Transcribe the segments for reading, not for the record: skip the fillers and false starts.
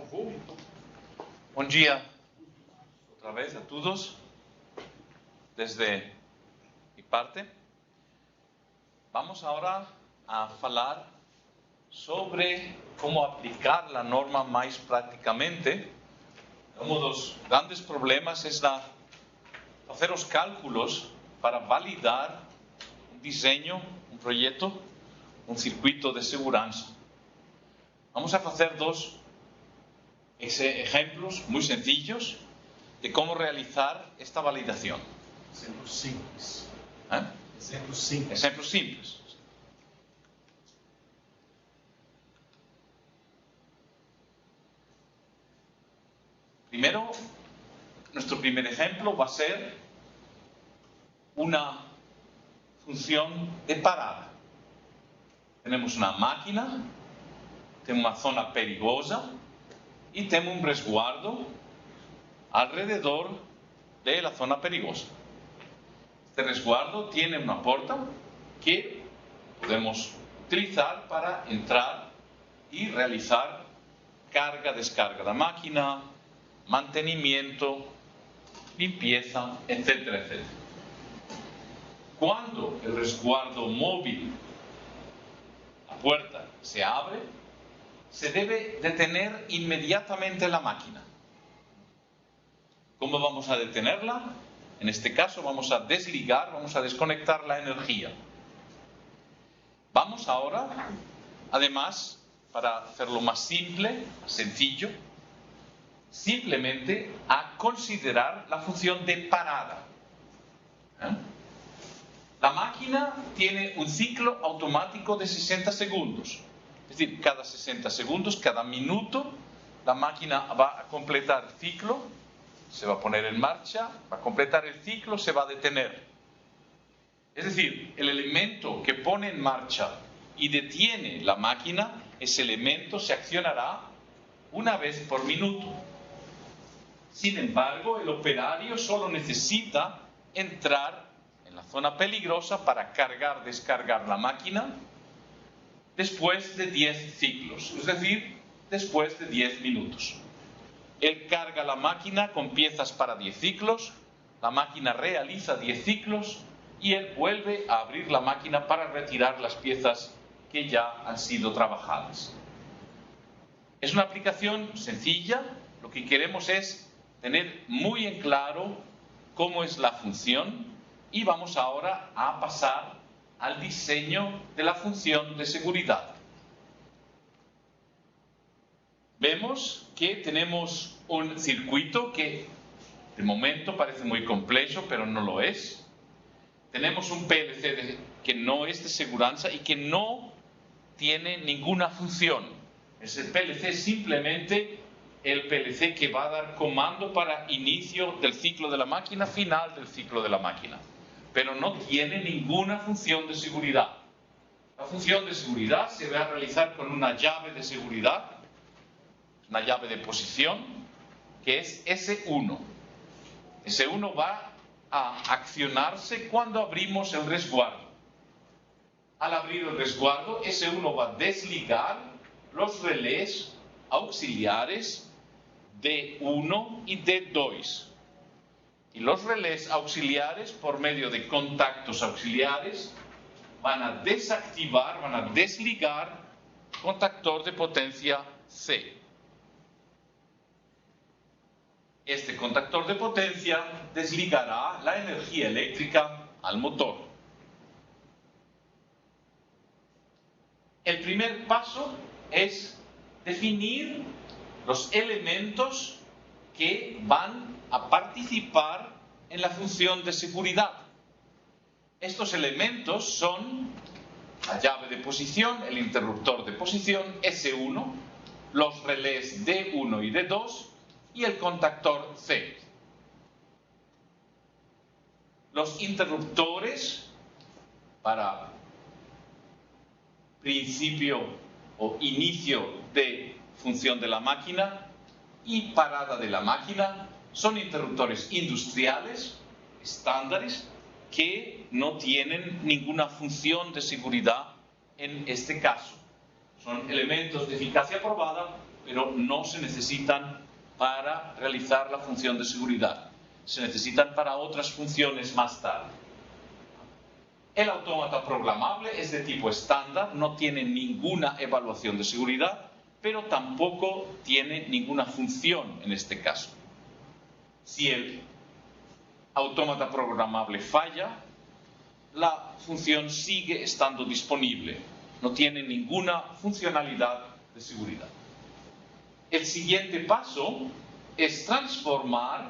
Bom dia outra vez a todos, desde mi parte. Vamos ahora a falar sobre cómo aplicar la norma más prácticamente. Uno de los grandes problemas es hacer los cálculos para validar un diseño, un proyecto, un circuito de seguridad. Vamos a hacer dos ejemplos muy sencillos de cómo realizar esta validación. Exemplos simples. ¿Eh? Exemplos simples. Ejemplos simples. Primero, nuestro primer ejemplo va a ser una función de parada. Tenemos una máquina, tenemos una zona perigosa y tenemos un resguardo alrededor de la zona perigosa. Este resguardo tiene una puerta que podemos utilizar para entrar y realizar carga, descarga de la máquina, mantenimiento, limpieza, etcétera, etcétera. Cuando el resguardo móvil, la puerta, se abre, se debe detener inmediatamente la máquina. ¿Cómo vamos a detenerla? En este caso vamos a desligar, vamos a desconectar la energía. Vamos ahora, además, para hacerlo más simple, sencillo, simplemente a considerar la función de parada. La máquina tiene un ciclo automático de 60 segundos. Es decir, cada 60 segundos, cada minuto, la máquina va a completar el ciclo, se va a poner en marcha, va a completar el ciclo, se va a detener. Es decir, el elemento que pone en marcha y detiene la máquina, ese elemento se accionará una vez por minuto. Sin embargo, el operario solo necesita entrar en la zona peligrosa para cargar, descargar la máquina después de 10 ciclos, es decir, después de 10 minutos. Él carga la máquina con piezas para 10 ciclos, la máquina realiza 10 ciclos y él vuelve a abrir la máquina para retirar las piezas que ya han sido trabajadas. Es una aplicación sencilla, lo que queremos es tener muy en claro cómo es la función y vamos ahora a pasar al diseño de la función de seguridad. Vemos que tenemos un circuito que de momento parece muy complejo, pero no lo es. Tenemos un PLC que no es de seguridad y que no tiene ninguna función. Es el PLC simplemente el PLC que va a dar comando para inicio del ciclo de la máquina, final del ciclo de la máquina. Pero no tiene ninguna función de seguridad. La función de seguridad se va a realizar con una llave de seguridad, una llave de posición, que es S1. S1 va a accionarse cuando abrimos el resguardo. Al abrir el resguardo, S1 va a desligar los relés auxiliares D1 y D2. Y los relés auxiliares, por medio de contactos auxiliares, van a desactivar, van a desligar contactor de potencia C. Este contactor de potencia desligará la energía eléctrica al motor. El primer paso es definir los elementos que van a participar en la función de seguridad. Estos elementos son la llave de posición, el interruptor de posición S1, los relés D1 y D2 y el contactor C. Los interruptores para principio o inicio de función de la máquina y parada de la máquina son interruptores industriales, estándares, que no tienen ninguna función de seguridad en este caso. Son elementos de eficacia probada, pero no se necesitan para realizar la función de seguridad. Se necesitan para otras funciones más tarde. El autómata programable es de tipo estándar, no tiene ninguna evaluación de seguridad, pero tampoco tiene ninguna función en este caso. Si el autómata programable falla, la función sigue estando disponible, no tiene ninguna funcionalidad de seguridad. El siguiente paso es transformar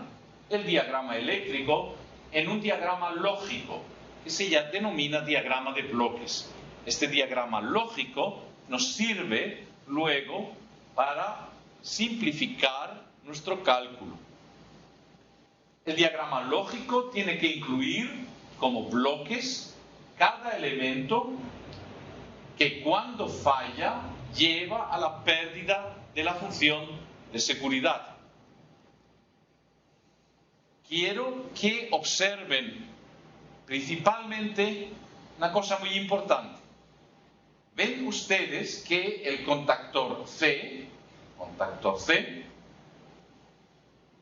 el diagrama eléctrico en un diagrama lógico, que se denomina diagrama de bloques. Este diagrama lógico nos sirve luego para simplificar nuestro cálculo. El diagrama lógico tiene que incluir como bloques cada elemento que cuando falla lleva a la pérdida de la función de seguridad. Quiero que observen principalmente una cosa muy importante. Ven ustedes que el contactor C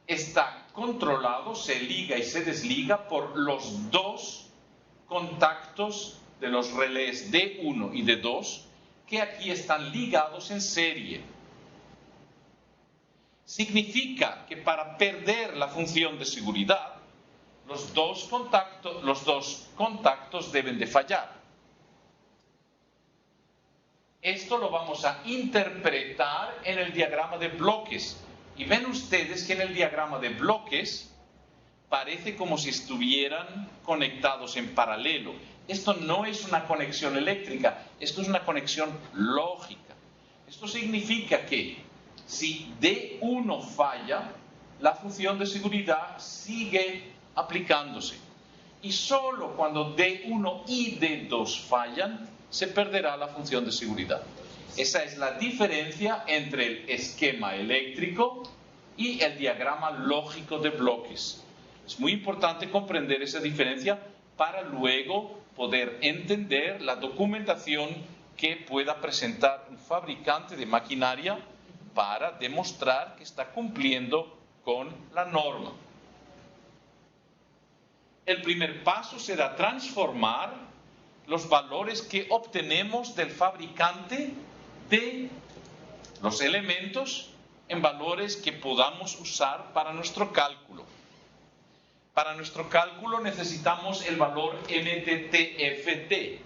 está controlado, se liga y se desliga por los dos contactos de los relés D1 y D2 que aquí están ligados en serie. Significa que para perder la función de seguridad, los dos contactos deben de fallar. Esto lo vamos a interpretar en el diagrama de bloques. Y ven ustedes que en el diagrama de bloques parece como si estuvieran conectados en paralelo. Esto no es una conexión eléctrica, esto es una conexión lógica. Esto significa que si D1 falla, la función de seguridad sigue aplicándose. Y solo cuando D1 y D2 fallan, se perderá la función de seguridad. Esa es la diferencia entre el esquema eléctrico y el diagrama lógico de bloques. Es muy importante comprender esa diferencia para luego poder entender la documentación que pueda presentar un fabricante de maquinaria para demostrar que está cumpliendo con la norma. El primer paso será transformar los valores que obtenemos del fabricante de los elementos en valores que podamos usar para nuestro cálculo. Para nuestro cálculo necesitamos el valor MTTFT,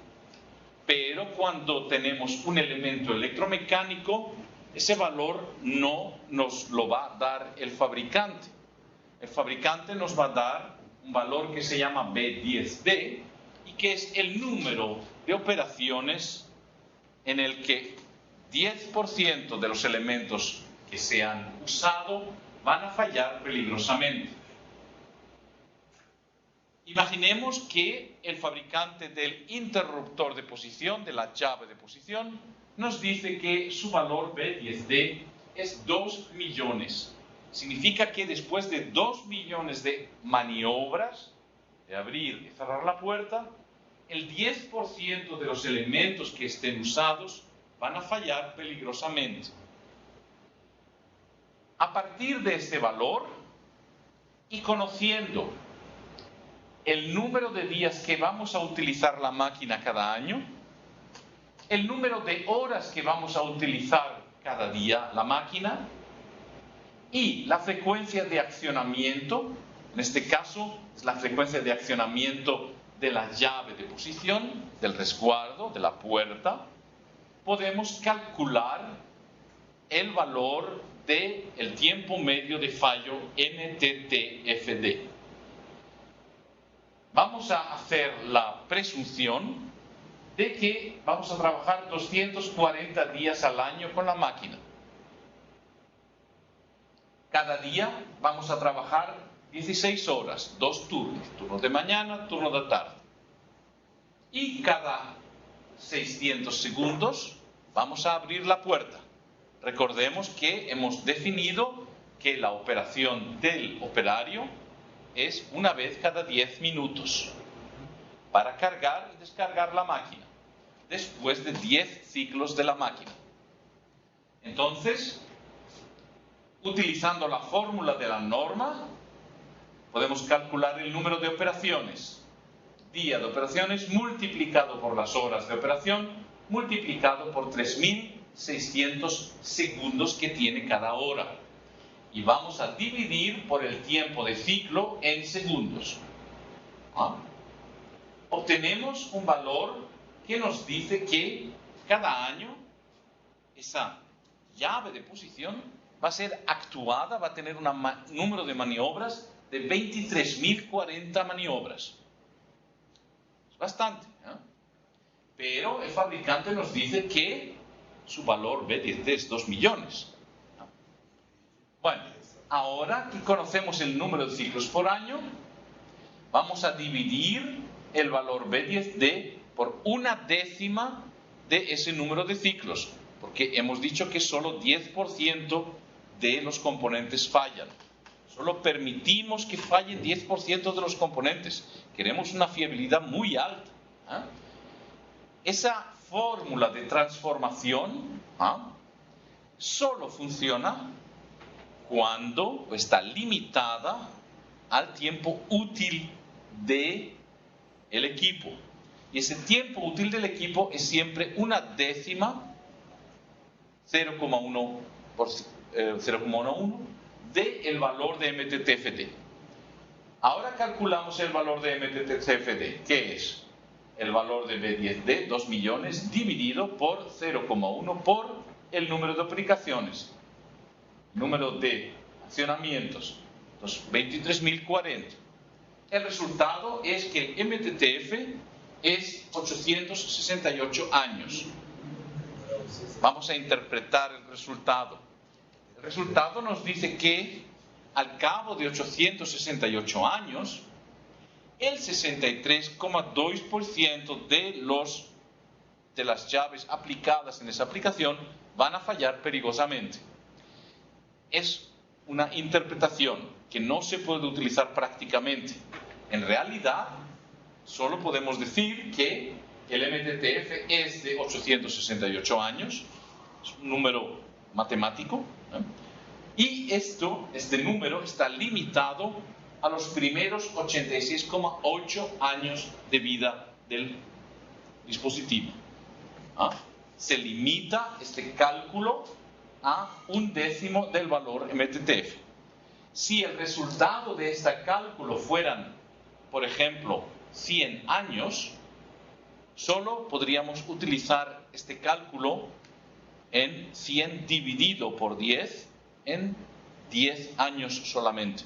pero cuando tenemos un elemento electromecánico, ese valor no nos lo va a dar el fabricante. El fabricante nos va a dar un valor que se llama B10D y que es el número de operaciones en el que 10% de los elementos que se han usado van a fallar peligrosamente. Imaginemos que el fabricante del interruptor de posición, de la llave de posición, nos dice que su valor B10D es 2 millones. Significa que después de 2 millones de maniobras, de abrir y cerrar la puerta, el 10% de los elementos que estén usados van a fallar peligrosamente. A partir de este valor y conociendo el número de días que vamos a utilizar la máquina cada año, el número de horas que vamos a utilizar cada día la máquina y la frecuencia de accionamiento, en este caso es la frecuencia de accionamiento de la llave de posición, del resguardo, de la puerta, podemos calcular el valor del tiempo medio de fallo MTTFD. Vamos a hacer la presunción de que vamos a trabajar 240 días al año con la máquina. Cada día vamos a trabajar 16 horas, 2 turnos, turno de mañana, turno de tarde. Y cada 600 segundos vamos a abrir la puerta. Recordemos que hemos definido que la operación del operario es una vez cada 10 minutos para cargar y descargar la máquina, después de 10 ciclos de la máquina. Entonces, Utilizando la fórmula de la norma, podemos calcular el número de operaciones. Día de operaciones multiplicado por las horas de operación, multiplicado por 3.600 segundos que tiene cada hora. Y vamos a dividir por el tiempo de ciclo en segundos. Obtenemos un valor que nos dice que cada año esa llave de posición va a ser actuada, va a tener un número de maniobras de 23.040 maniobras. Es bastante, ¿eh? Pero el fabricante nos dice que su valor B10D es 2 millones. Bueno, ahora que conocemos el número de ciclos por año, vamos a dividir el valor B10D por 1/10 de ese número de ciclos, porque hemos dicho que solo 10% de los componentes fallan. Solo permitimos que fallen 10% de los componentes. Queremos una fiabilidad muy alta. Esa fórmula de transformación solo funciona cuando está limitada al tiempo útil del equipo. Y ese tiempo útil del equipo es siempre 1/10, 0,11 del valor de MTTFD. Ahora calculamos el valor de MTTFD, que es el valor de B10D, 2 millones, dividido por 0,1 por el número de aplicaciones. Número de accionamientos, 23.040. El resultado es que el MTTF es 868 años. Vamos a interpretar el resultado. El resultado nos dice que al cabo de 868 años, el 63,2% de las llaves aplicadas en esa aplicación van a fallar perigosamente. Es una interpretación que no se puede utilizar prácticamente. En realidad, solo podemos decir que el MTTF es de 868 años, es un número matemático, y este número está limitado a los primeros 86,8 años de vida del dispositivo. Se limita este cálculo a 1/10 del valor MTTF. Si el resultado de este cálculo fueran, por ejemplo, 100 años, solo podríamos utilizar este cálculo en 100 dividido por 10 en 10 años solamente.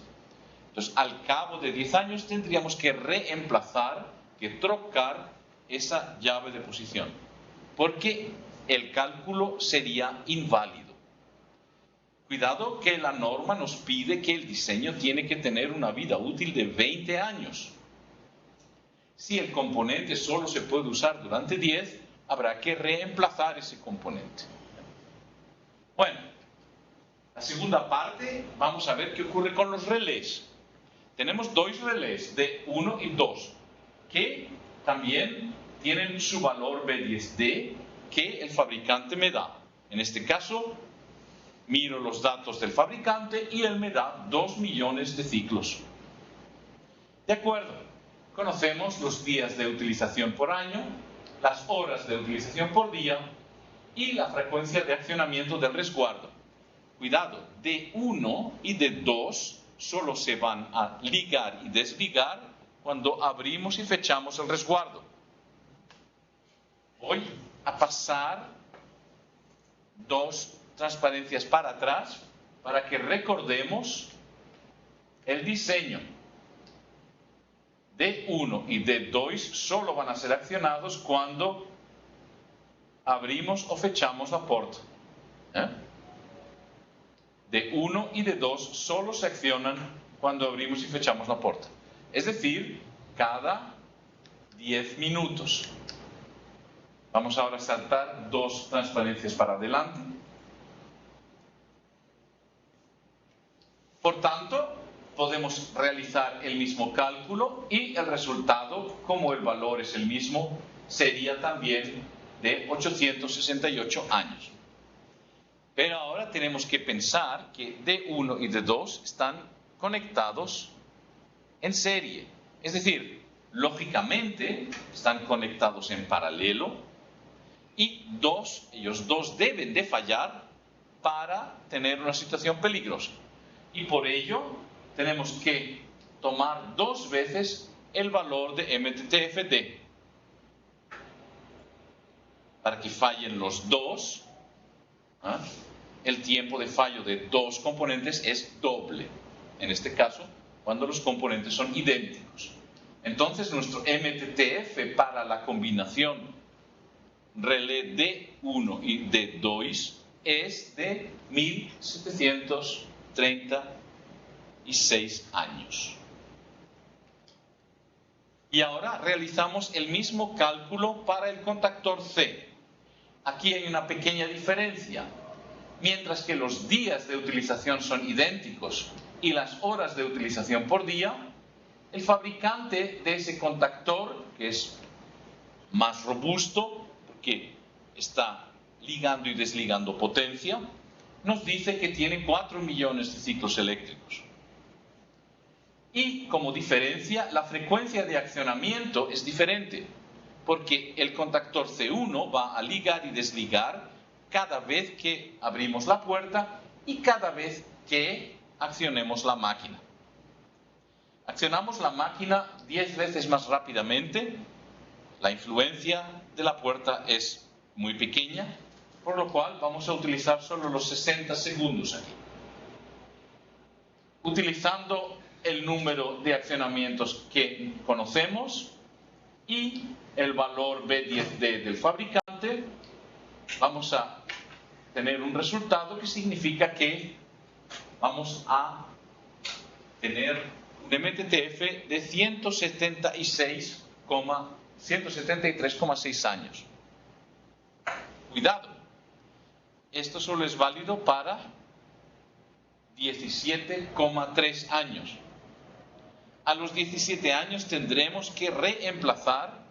Entonces, al cabo de 10 años tendríamos que reemplazar, que trocar esa llave de posición, porque el cálculo sería inválido. Cuidado que la norma nos pide que el diseño tiene que tener una vida útil de 20 años. Si el componente solo se puede usar durante 10, habrá que reemplazar ese componente. Bueno, la segunda parte, vamos a ver qué ocurre con los relés. Tenemos dos relés de 1 y 2, que también tienen su valor B10D que el fabricante me da. En este caso, miro los datos del fabricante y él me da 2 millones de ciclos. De acuerdo, conocemos los días de utilización por año, las horas de utilización por día y la frecuencia de accionamiento del resguardo. Cuidado, de 1 y de 2 solo se van a ligar y desligar cuando abrimos y fechamos el resguardo. Voy a pasar 2 transparencias para atrás para que recordemos el diseño. D1 y D2 solo van a ser accionados cuando abrimos o fechamos la puerta. D1 y D2 solo se accionan cuando abrimos y fechamos la puerta. Es decir, cada 10 minutos. Vamos ahora a saltar 2 transparencias para adelante. Por tanto, podemos realizar el mismo cálculo y el resultado, como el valor es el mismo, sería también de 868 años. Pero ahora tenemos que pensar que D1 y D2 están conectados en serie. Es decir, lógicamente están conectados en paralelo y ellos dos deben de fallar para tener una situación peligrosa. Y por ello tenemos que tomar 2 veces el valor de MTTF-D. Para que fallen los dos, el tiempo de fallo de 2 componentes es doble. En este caso, cuando los componentes son idénticos. Entonces, nuestro MTTF para la combinación relé D1 y D2 es de 1736 años. Y ahora realizamos el mismo cálculo para el contactor C. Aquí hay una pequeña diferencia. Mientras que los días de utilización son idénticos y las horas de utilización por día, el fabricante de ese contactor, que es más robusto, porque está ligando y desligando potencia, nos dice que tiene 4 millones de ciclos eléctricos. Y como diferencia, la frecuencia de accionamiento es diferente, porque el contactor C1 va a ligar y desligar cada vez que abrimos la puerta y cada vez que accionemos la máquina. Accionamos la máquina 10 veces más rápidamente, la influencia de la puerta es muy pequeña, por lo cual vamos a utilizar solo los 60 segundos aquí. Utilizando el número de accionamientos que conocemos y el valor B10D del fabricante, vamos a tener un resultado que significa que vamos a tener un MTTF de 173,6 años. Cuidado, esto solo es válido para 17,3 años. A los 17 años tendremos que reemplazar,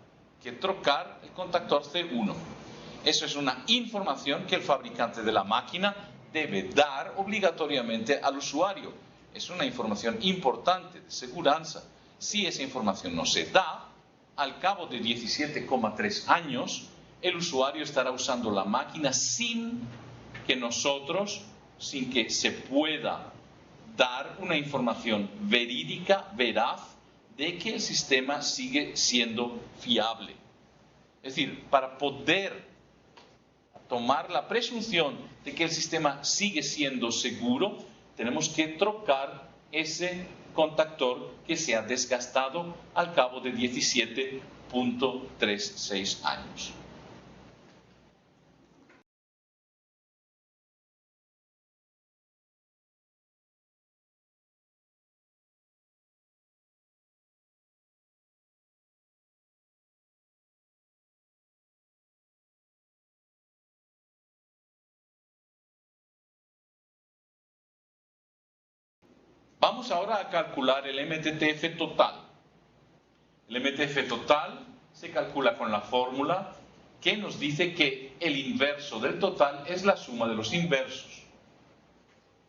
que trocar el contactor C1. Eso es una información que el fabricante de la máquina debe dar obligatoriamente al usuario. Es una información importante de seguridad. Si esa información no se da, al cabo de 17,3 años, el usuario estará usando la máquina sin que se pueda dar una información verídica, veraz, de que el sistema sigue siendo fiable. Es decir, para poder tomar la presunción de que el sistema sigue siendo seguro, tenemos que trocar ese contactor que se ha desgastado al cabo de 17,36 años. Vamos ahora a calcular el MTTF total. El MTTF total se calcula con la fórmula que nos dice que el inverso del total es la suma de los inversos.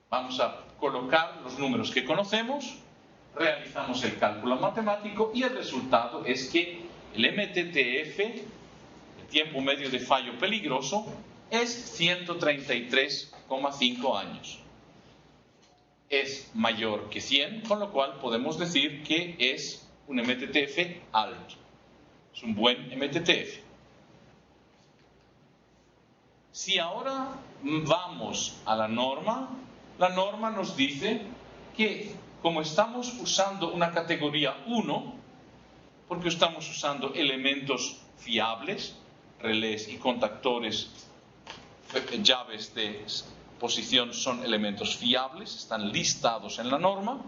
Vamos a colocar los números que conocemos, realizamos el cálculo matemático y el resultado es que el MTTF, el tiempo medio de fallo peligroso, es 133,5 años. Es mayor que 100, con lo cual podemos decir que es un MTTF alto. Es un buen MTTF. Si ahora vamos a la norma nos dice que como estamos usando una categoría 1, porque estamos usando elementos fiables, relés y contactores, llaves de posición son elementos fiables, están listados en la norma,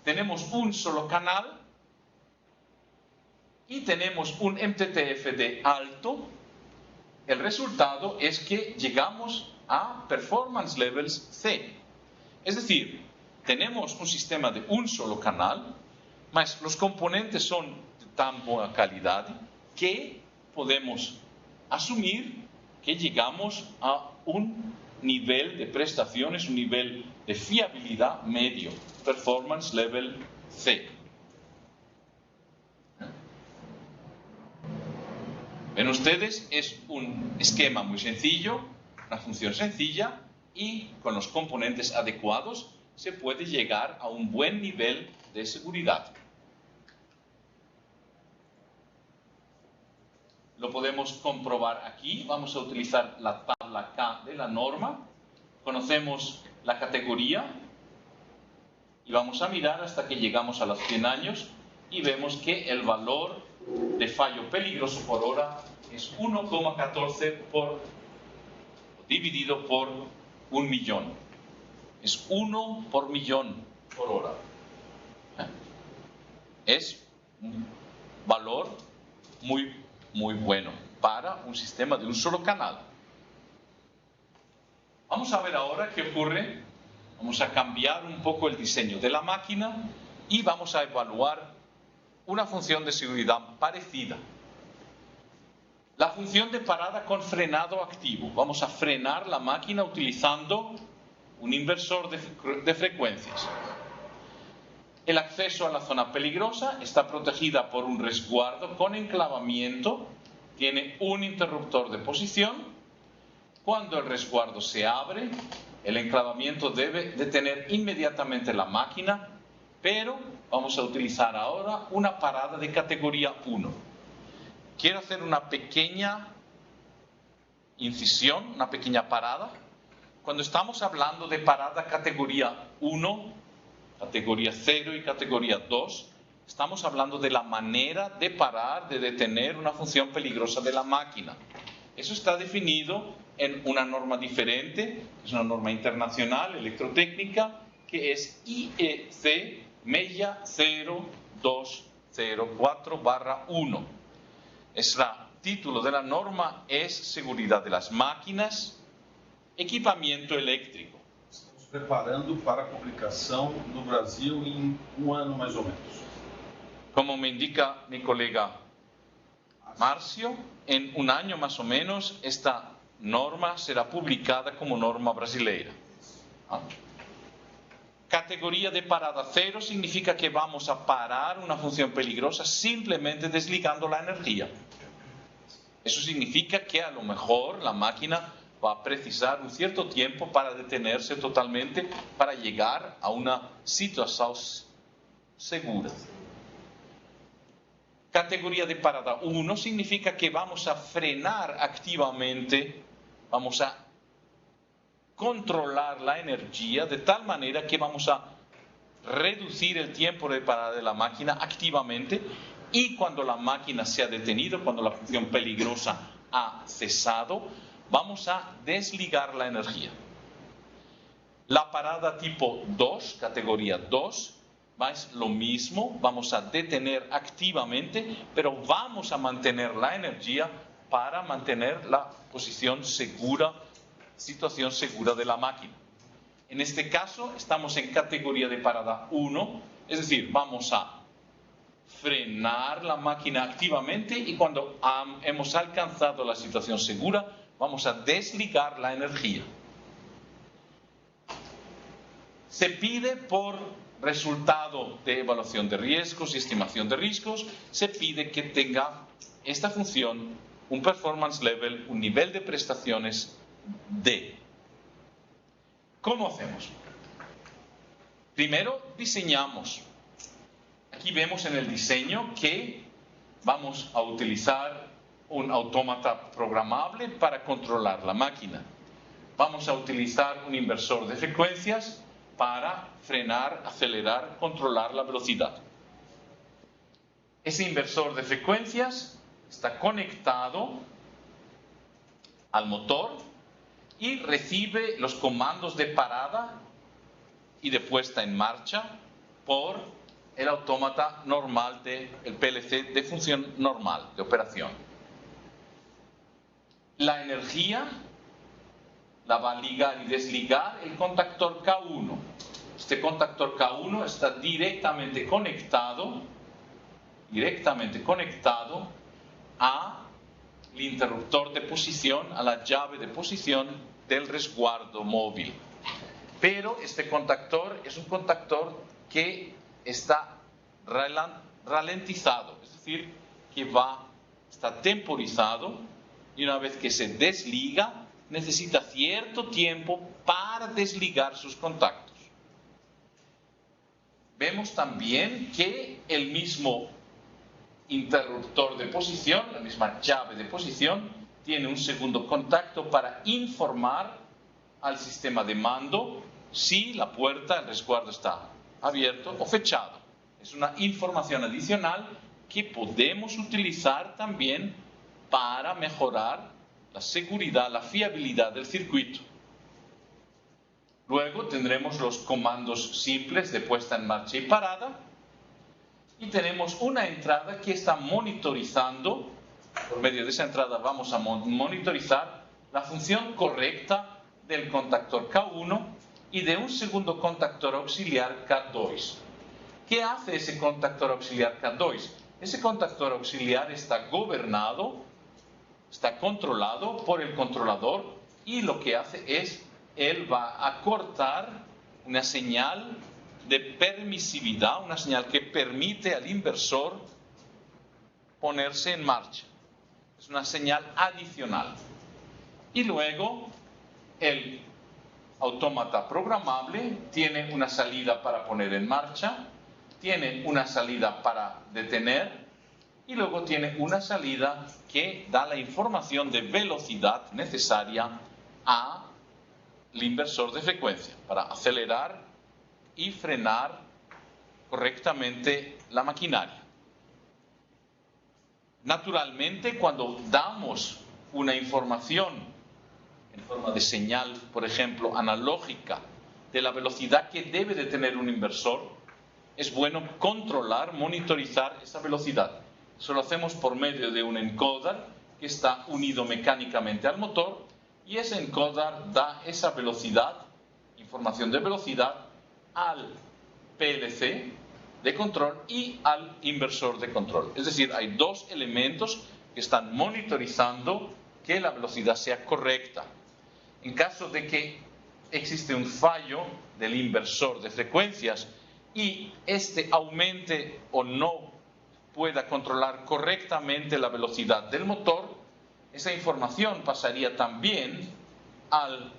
tenemos un solo canal y tenemos un MTTF de alto, el resultado es que llegamos a Performance Levels C. Es decir, tenemos un sistema de un solo canal, mas los componentes son de tan buena calidad que podemos asumir que llegamos a un nivel de prestaciones, un nivel de fiabilidad medio, performance level C. Ven ustedes, es un esquema muy sencillo, una función sencilla, y con los componentes adecuados se puede llegar a un buen nivel de seguridad. Lo podemos comprobar aquí. Vamos a utilizar la tabla K de la norma. Conocemos la categoría y vamos a mirar hasta que llegamos a los 100 años y vemos que el valor de fallo peligroso por hora es 1,14 dividido por 1.000.000. Es 1 por millón por hora. Es un valor muy bueno para un sistema de un solo canal. Vamos a ver ahora qué ocurre. Vamos a cambiar un poco el diseño de la máquina y vamos a evaluar una función de seguridad parecida. La función de parada con frenado activo. Vamos a frenar la máquina utilizando un inversor de frecuencias. El acceso a la zona peligrosa está protegida por un resguardo con enclavamiento. Tiene un interruptor de posición. Cuando el resguardo se abre, el enclavamiento debe detener inmediatamente la máquina, pero vamos a utilizar ahora una parada de categoría 1. Quiero hacer una pequeña incisión, una pequeña parada. Cuando estamos hablando de parada categoría 1, categoría 0 y categoría 2, estamos hablando de la manera de parar, de detener una función peligrosa de la máquina. Eso está definido en una norma diferente, es una norma internacional electrotécnica, que es IEC MEIA 0204/1. El título de la norma es Seguridad de las máquinas, equipamiento eléctrico. Estamos preparando para a publicação no Brasil em ano mais ou menos. Como me indica mi colega Marcio, en un año más o menos esta norma será publicada como norma brasileira. Categoría de parada 0 significa que vamos a parar una función peligrosa simplemente desligando la energía. Eso significa que a lo mejor la máquina va a precisar un cierto tiempo para detenerse totalmente para llegar a una situación segura. Categoría de parada 1 significa que vamos a frenar activamente, vamos a controlar la energía de tal manera que vamos a reducir el tiempo de parada de la máquina activamente, y cuando la máquina se ha detenido, cuando la función peligrosa ha cesado, vamos a desligar la energía. La parada tipo 2, categoría 2, es lo mismo, vamos a detener activamente, pero vamos a mantener la energía para mantener la posición segura, situación segura de la máquina. En este caso estamos en categoría de parada 1, es decir, vamos a frenar la máquina activamente y cuando hemos alcanzado la situación segura, vamos a desligar la energía. Se pide por resultado de evaluación de riesgos y estimación de riesgos, se pide que tenga esta función un performance level, un nivel de prestaciones D. ¿Cómo hacemos? Primero diseñamos. Aquí vemos en el diseño que vamos a utilizar un autómata programable para controlar la máquina. Vamos a utilizar un inversor de frecuencias para frenar, acelerar, controlar la velocidad. Ese inversor de frecuencias está conectado al motor y recibe los comandos de parada y de puesta en marcha por el autómata normal del PLC de función normal, de operación. La energía la va a ligar y desligar el contactor K1. Este contactor K1 está directamente conectado al interruptor de posición, a la llave de posición del resguardo móvil. Pero este contactor es un contactor que está ralentizado, es decir, que está temporizado, y una vez que se desliga, necesita cierto tiempo para desligar sus contactos. Vemos también que el mismo interruptor de posición, la misma llave de posición, tiene un segundo contacto para informar al sistema de mando si la puerta, el resguardo está abierto o fechado. Es una información adicional que podemos utilizar también para mejorar la seguridad, la fiabilidad del circuito. Luego tendremos los comandos simples de puesta en marcha y parada. Y tenemos una entrada que está monitorizando. Por medio de esa entrada vamos a monitorizar la función correcta del contactor K1 y de un segundo contactor auxiliar K2. ¿Qué hace ese contactor auxiliar K2? Ese contactor auxiliar está gobernado, está controlado por el controlador, y lo que hace es, él va a cortar una señal de permisividad, una señal que permite al inversor ponerse en marcha. Es una señal adicional. Y luego el autómata programable tiene una salida para poner en marcha, tiene una salida para detener, y luego tiene una salida que da la información de velocidad necesaria al inversor de frecuencia para acelerar y frenar correctamente la maquinaria. Naturalmente, cuando damos una información en forma de señal, por ejemplo, analógica, de la velocidad que debe de tener un inversor, es bueno controlar, monitorizar esa velocidad. Eso lo hacemos por medio de un encoder que está unido mecánicamente al motor, y ese encoder da esa velocidad, información de velocidad, al PLC de control y al inversor de control. Es decir, hay dos elementos que están monitorizando que la velocidad sea correcta. En caso de que existe un fallo del inversor de frecuencias y este aumente o no pueda controlar correctamente la velocidad del motor, esa información pasaría también al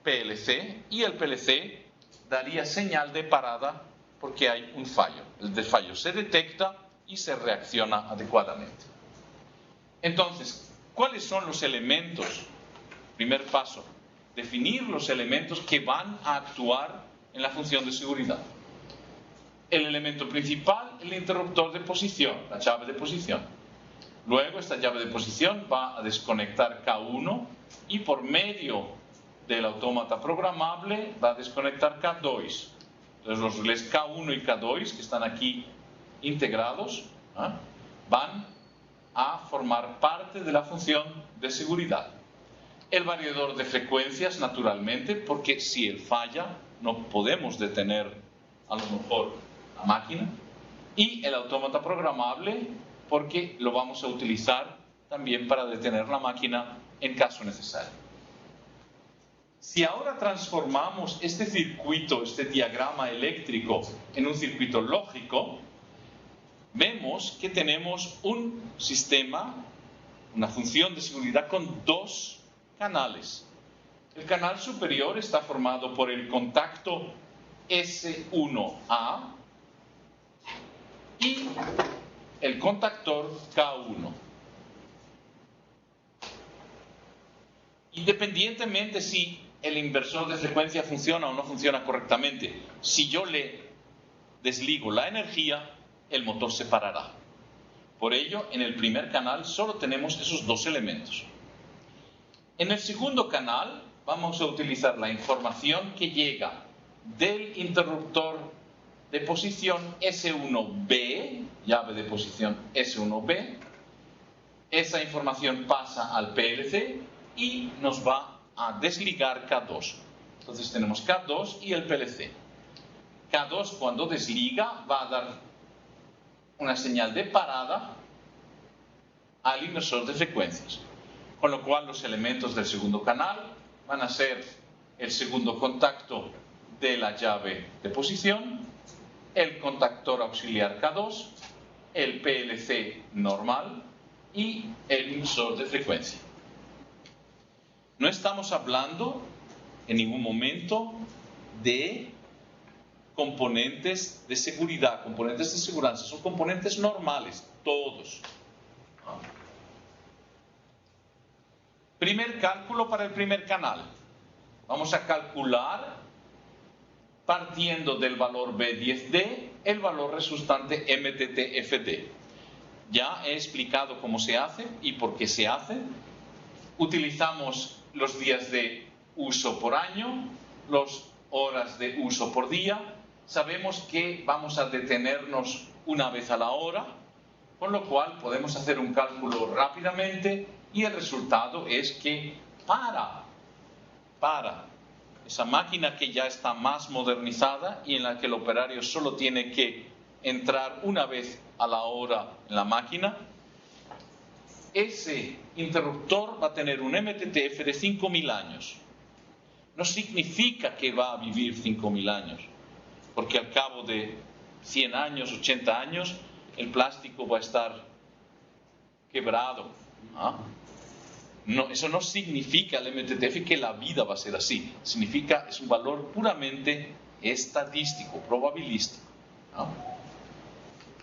PLC, y el PLC daría señal de parada porque hay un fallo. El fallo se detecta y se reacciona adecuadamente. Entonces, ¿cuáles son los elementos? Primer paso, definir los elementos que van a actuar en la función de seguridad. El elemento principal, el interruptor de posición, la llave de posición. Luego esta llave de posición va a desconectar K1 y por medio del autómata programable va a desconectar K2. Entonces los relés K1 y K2 que están aquí integrados van a formar parte de la función de seguridad. El variador de frecuencias, naturalmente, porque si él falla no podemos detener a lo mejor la máquina. Y el autómata programable, porque lo vamos a utilizar también para detener la máquina en caso necesario. Si ahora transformamos este circuito, este diagrama eléctrico, en un circuito lógico, vemos que tenemos un sistema, una función de seguridad con dos canales. El canal superior está formado por el contacto S1A y el contactor K1. Independientemente si el inversor de frecuencia funciona o no funciona correctamente, si yo le desligo la energía, el motor se parará. Por ello, en el primer canal solo tenemos esos dos elementos. En el segundo canal vamos a utilizar la información que llega del interruptor de posición S1B, llave de posición S1B. Esa información pasa al PLC y nos va a desligar K2. Entonces tenemos K2 y el PLC. K2 cuando desliga va a dar una señal de parada al inversor de frecuencias. Con lo cual los elementos del segundo canal van a ser el segundo contacto de la llave de posición, el contactor auxiliar K2, el PLC normal y el emisor de frecuencia. No estamos hablando en ningún momento de componentes de seguridad, componentes de seguridad, son componentes normales, todos. Primer cálculo para el primer canal. Vamos a calcular, partiendo del valor B10D, el valor resultante MTT-FD. Ya he explicado cómo se hace y por qué se hace. Utilizamos los días de uso por año, las horas de uso por día. Sabemos que vamos a detenernos una vez a la hora, con lo cual podemos hacer un cálculo rápidamente y el resultado es que para esa máquina que ya está más modernizada y en la que el operario solo tiene que entrar una vez a la hora en la máquina, ese interruptor va a tener un MTTF de 5.000 años. No significa que va a vivir 5.000 años, porque al cabo de 100 años, 80 años, el plástico va a estar quebrado. No, eso no significa el MTTF que la vida va a ser así. Significa, es un valor puramente estadístico, probabilístico.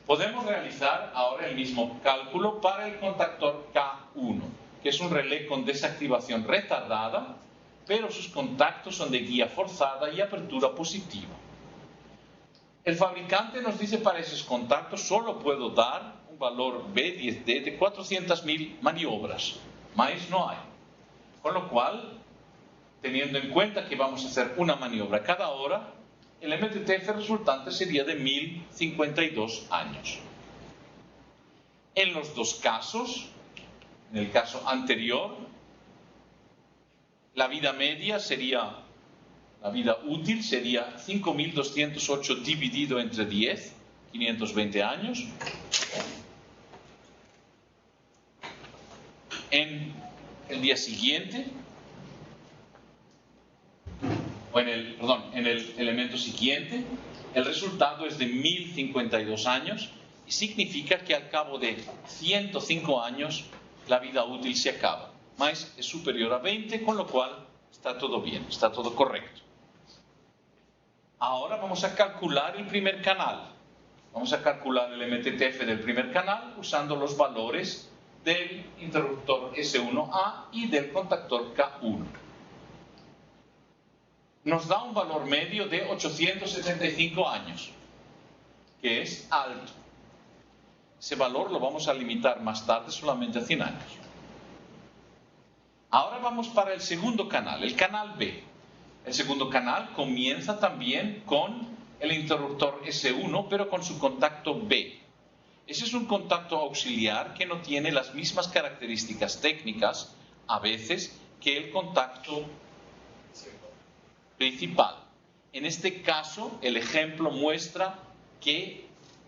Podemos realizar ahora el mismo cálculo para el contactor K1, que es un relé con desactivación retardada, pero sus contactos son de guía forzada y apertura positiva. El fabricante nos dice para esos contactos solo puedo dar un valor B10D de 400.000 maniobras, más no hay. Con lo cual, teniendo en cuenta que vamos a hacer una maniobra cada hora, el MTTF resultante sería de 1052 años. En los dos casos, en el caso anterior, la vida media sería, la vida útil sería 5.208 dividido entre 10, 520 años. En el día siguiente, o en el elemento siguiente, el resultado es de 1052 años y significa que al cabo de 105 años la vida útil se acaba. Más es superior a 20, con lo cual está todo bien, está todo correcto. Ahora vamos a calcular el primer canal. Vamos a calcular el MTTF del primer canal usando los valores del interruptor S1A y del contactor K1. Nos da un valor medio de 875 años, que es alto. Ese valor lo vamos a limitar más tarde solamente a 100 años. Ahora vamos para el segundo canal, el canal B. El segundo canal comienza también con el interruptor S1, pero con su contacto B. Ese es un contacto auxiliar que no tiene las mismas características técnicas, a veces, que el contacto principal. En este caso, el ejemplo muestra que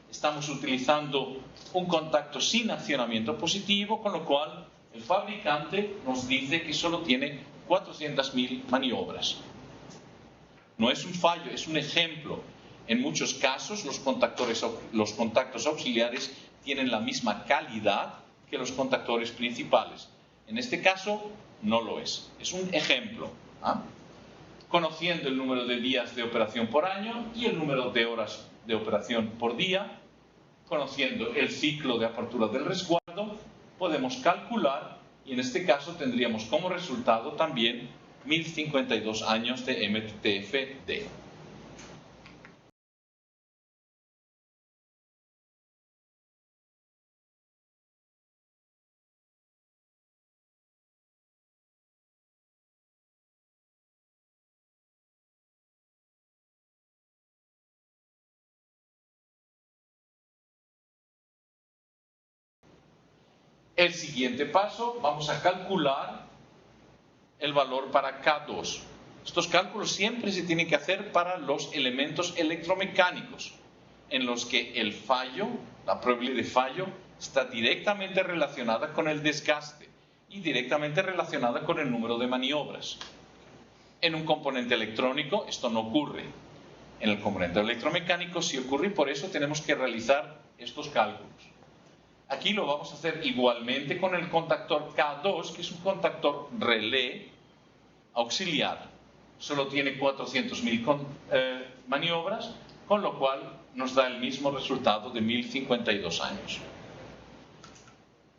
estamos utilizando un contacto sin accionamiento positivo, con lo cual el fabricante nos dice que solo tiene 400.000 maniobras. No es un fallo, es un ejemplo. En muchos casos los contactos auxiliares tienen la misma calidad que los contactores principales. En este caso no lo es. Es un ejemplo. Conociendo el número de días de operación por año y el número de horas de operación por día, conociendo el ciclo de apertura del resguardo, podemos calcular y en este caso tendríamos como resultado también 1052 años de MTTF-D. El siguiente paso, vamos a calcular el valor para K2. Estos cálculos siempre se tienen que hacer para los elementos electromecánicos, en los que el fallo, la probabilidad de fallo, está directamente relacionada con el desgaste y directamente relacionada con el número de maniobras. En un componente electrónico esto no ocurre. En el componente electromecánico sí ocurre y por eso tenemos que realizar estos cálculos. Aquí lo vamos a hacer igualmente con el contactor K2, que es un contactor relé auxiliar. Solo tiene 400.000 maniobras, con lo cual nos da el mismo resultado de 1052 años.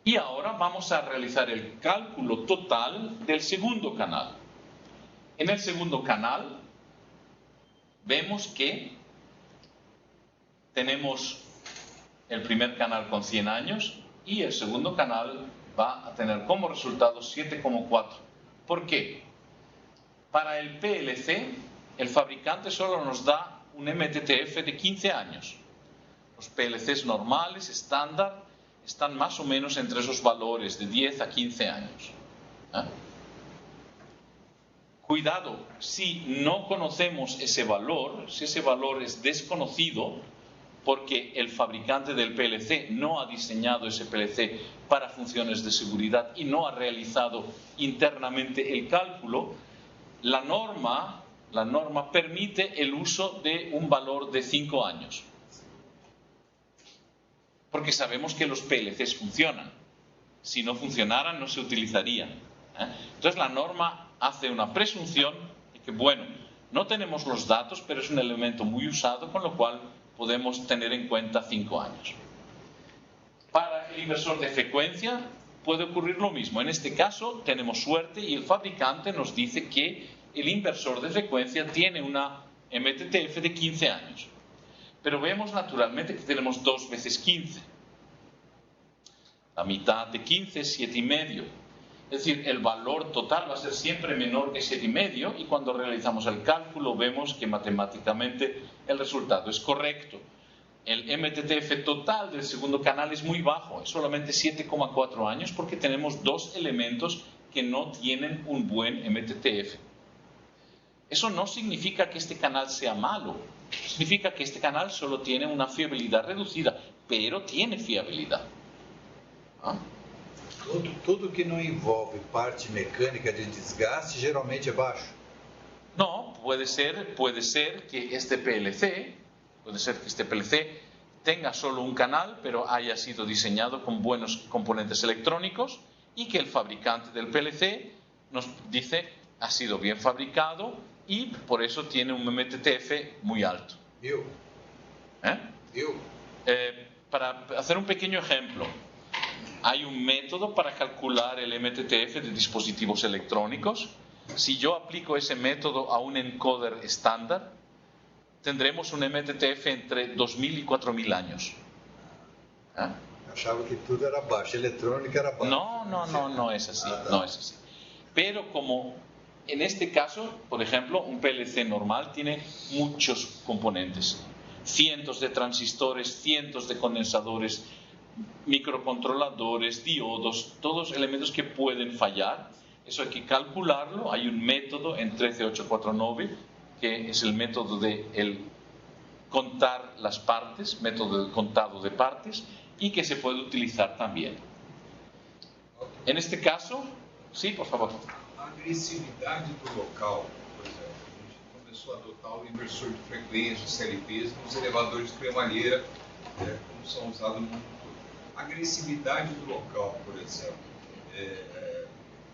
Y ahora vamos a realizar el cálculo total del segundo canal. En el segundo canal vemos que tenemos el primer canal con 100 años y el segundo canal va a tener como resultado 7,4. ¿Por qué? Para el PLC, el fabricante solo nos da un MTTF de 15 años. Los PLCs normales, estándar, están más o menos entre esos valores de 10 a 15 años. Cuidado, si no conocemos ese valor, si ese valor es desconocido, porque el fabricante del PLC no ha diseñado ese PLC para funciones de seguridad y no ha realizado internamente el cálculo, la norma permite el uso de un valor de 5 años. Porque sabemos que los PLCs funcionan. Si no funcionaran, no se utilizarían. Entonces la norma hace una presunción de que, bueno, no tenemos los datos, pero es un elemento muy usado, con lo cual podemos tener en cuenta 5 años. Para el inversor de frecuencia puede ocurrir lo mismo. En este caso tenemos suerte y el fabricante nos dice que el inversor de frecuencia tiene una MTTF de 15 años. Pero vemos naturalmente que tenemos 2 veces 15. La mitad de 15 es 7,5. Es decir, el valor total va a ser siempre menor que 7,5 y cuando realizamos el cálculo vemos que matemáticamente el resultado es correcto. El MTTF total del segundo canal es muy bajo, es solamente 7,4 años porque tenemos 2 elementos que no tienen un buen MTTF. Eso no significa que este canal sea malo, significa que este canal solo tiene una fiabilidad reducida, pero tiene fiabilidad. Tudo que não envolve parte mecânica de desgaste geralmente é baixo. No, puede ser que este PLC tenga solo un canal, pero haya sido diseñado con buenos componentes electrónicos y que el fabricante del PLC nos dice ha sido bien fabricado y por eso tiene un MTTF muy alto. Para hacer un pequeño ejemplo, hay un método para calcular el MTTF de dispositivos electrónicos. Si yo aplico ese método a un encoder estándar, tendremos un MTTF entre 2.000 y 4.000 años. Achava que tudo era baixo, electrónica era baixo. No es así, no es así. Pero como en este caso, por ejemplo, un PLC normal tiene muchos componentes, cientos de transistores, cientos de condensadores, microcontroladores, diodos, todos elementos que pueden fallar. Eso hay que calcularlo. Hay un método en 13849 que es el método de contar las partes, método de contado de partes, y que se puede utilizar también. En este caso, sí, por favor. A agressividade do local, por exemplo, a gente começou a adotar o inversor de frequência, CLPs, nos elevadores de cremalheira, como são usados no mundo todo. A agressividade do local, por exemplo,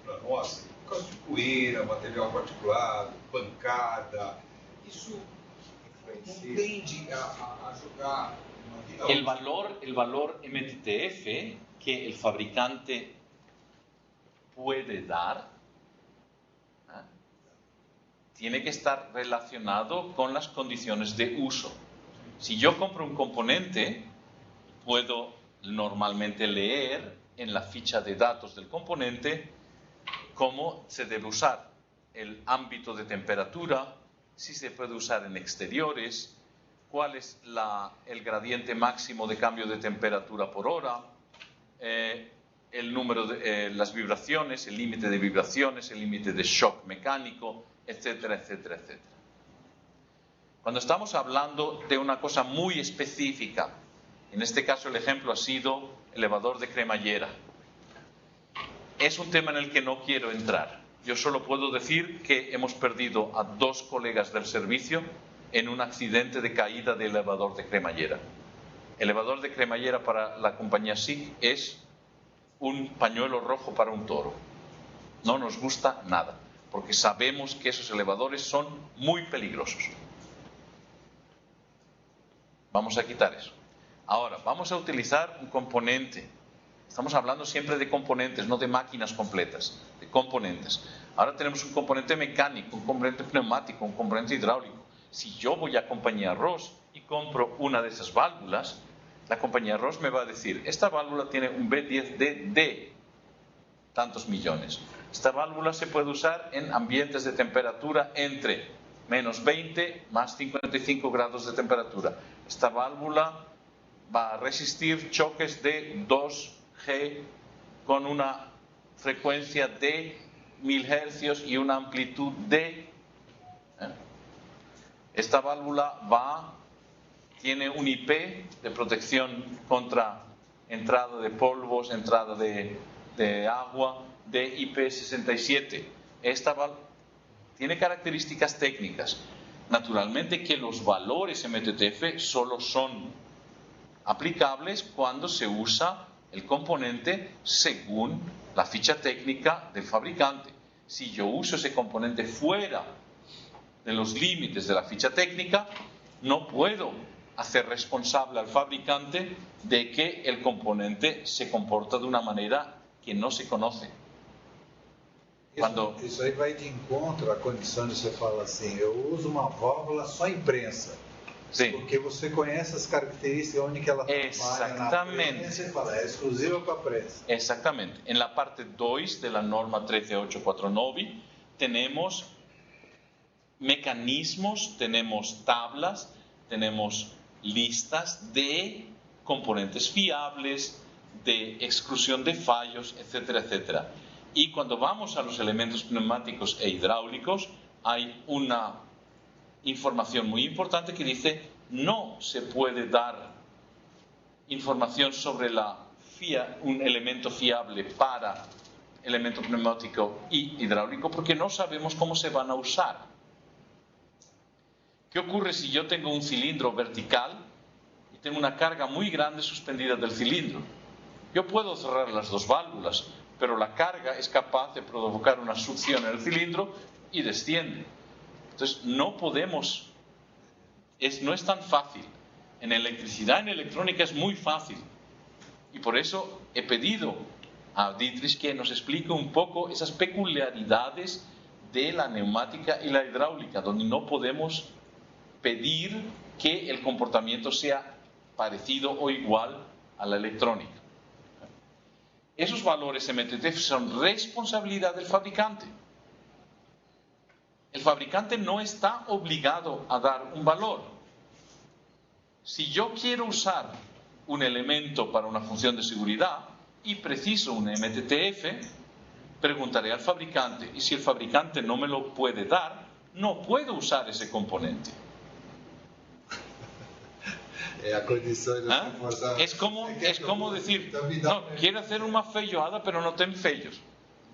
para nós, por causa de poeira, material particulado, pancada, isso não tende a jogar uma vida. El valor MTTF que el fabricante puede dar tiene que estar relacionado con las condiciones de uso. Si yo compro un componente, puedo normalmente leer en la ficha de datos del componente cómo se debe usar, el ámbito de temperatura, si se puede usar en exteriores, cuál es el gradiente máximo de cambio de temperatura por hora, el número de las vibraciones, el límite de vibraciones, el límite de shock mecánico, etcétera, etcétera, etcétera. Cuando estamos hablando de una cosa muy específica, en este caso el ejemplo ha sido elevador de cremallera, es un tema en el que no quiero entrar. yo solo puedo decir que hemos perdido a 2 colegas del servicio en un accidente de caída de elevador de cremallera. El elevador de cremallera para la compañía SIG es un pañuelo rojo para un toro. No nos gusta nada, porque sabemos que esos elevadores son muy peligrosos. Vamos a quitar eso. Ahora, vamos a utilizar un componente. Estamos hablando siempre de componentes, no de máquinas completas, de componentes. Ahora tenemos un componente mecánico, un componente pneumático, un componente hidráulico. Si yo voy a compañía Ross y compro una de esas válvulas, la compañía Ross me va a decir, esta válvula tiene un B10D de tantos millones. Esta válvula se puede usar en ambientes de temperatura entre menos 20 más 55 grados de temperatura. Esta válvula va a resistir choques de 2G con una frecuencia de 1000 hercios y una amplitud de... Esta válvula tiene un IP de protección contra entrada de polvos, entrada de agua, de IP67. Esta válvula tiene características técnicas. Naturalmente que los valores MTTF solo son aplicables cuando se usa el componente según la ficha técnica del fabricante. Si yo uso ese componente fuera de los límites de la ficha técnica, no puedo hacer responsable al fabricante de que el componente se comporta de una manera que no se conoce. Isso aí vai de encontro à condição de você falar assim, eu uso uma válvula só em prensa. Sim. Porque você conhece as características onde que ela trabalha na prensa e fala, é exclusiva para a prensa. Exactamente. En la parte 2 de la norma 13849 tenemos mecanismos, tenemos tablas, tenemos listas de componentes fiables, de exclusión de fallos, etcétera, etcétera. Y cuando vamos a los elementos pneumáticos e hidráulicos, hay una información muy importante que dice no se puede dar información sobre un elemento fiable para elemento pneumático y hidráulico porque no sabemos cómo se van a usar. ¿Qué ocurre si yo tengo un cilindro vertical y tengo una carga muy grande suspendida del cilindro? Yo puedo cerrar las 2 válvulas, pero la carga es capaz de provocar una succión en el cilindro y desciende. Entonces no podemos, no es tan fácil. En electricidad, en electrónica es muy fácil. Y por eso he pedido a Dietrich que nos explique un poco esas peculiaridades de la neumática y la hidráulica, donde no podemos pedir que el comportamiento sea parecido o igual a la electrónica. Esos valores MTTF son responsabilidad del fabricante. El fabricante no está obligado a dar un valor. Si yo quiero usar un elemento para una función de seguridad y preciso un MTTF, preguntaré al fabricante, y si el fabricante no me lo puede dar, no puedo usar ese componente. Es como decir, no, quiero hacer una feijoada pero no tengo fellos.